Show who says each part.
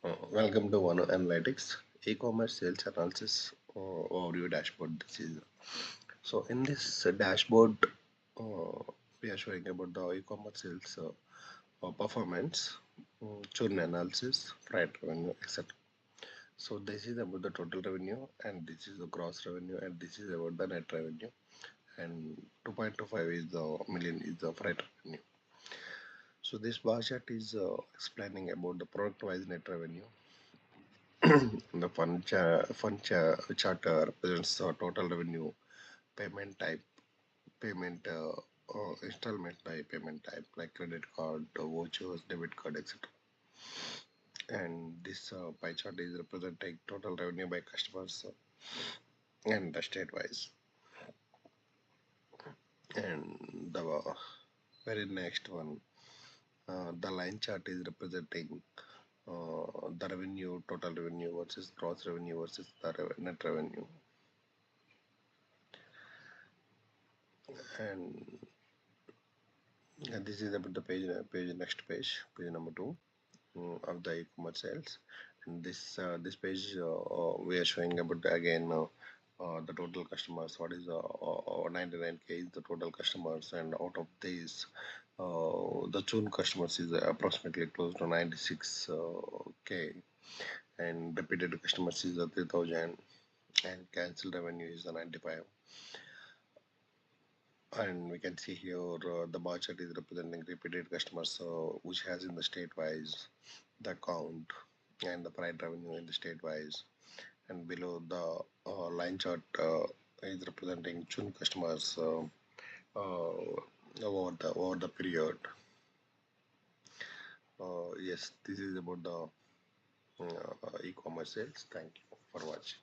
Speaker 1: Welcome to Vanu Analytics e-commerce sales analysis overview dashboard. This is so in this dashboard we are showing about the e-commerce sales performance, churn analysis, freight revenue, etc. So this is about the total revenue, and this is the gross revenue, and this is about the net revenue, and 2.25 is the million is the freight revenue. So this bar chart is explaining about the product wise net revenue. The chart represents total revenue, payment type, payment installment by payment type like credit card, vouchers, debit card, etc. And this pie chart is representing total revenue by customers and the state wise. And the very next one, the line chart is representing the revenue, total revenue versus gross revenue versus the net revenue. And this is about the next page number 2 of the e-commerce sales. And this page we are showing about again the total customers. What is 99k is the total customers, and out of these, the June customers is approximately close to 96k, and repeated customers is 3000, and cancelled revenue is 95. And we can see here the bar chart is representing repeated customers, which has in the state wise the count and the price revenue in the state wise. And below the line chart is representing June customers over the period. Yes, this is about the e-commerce sales. Thank you for watching.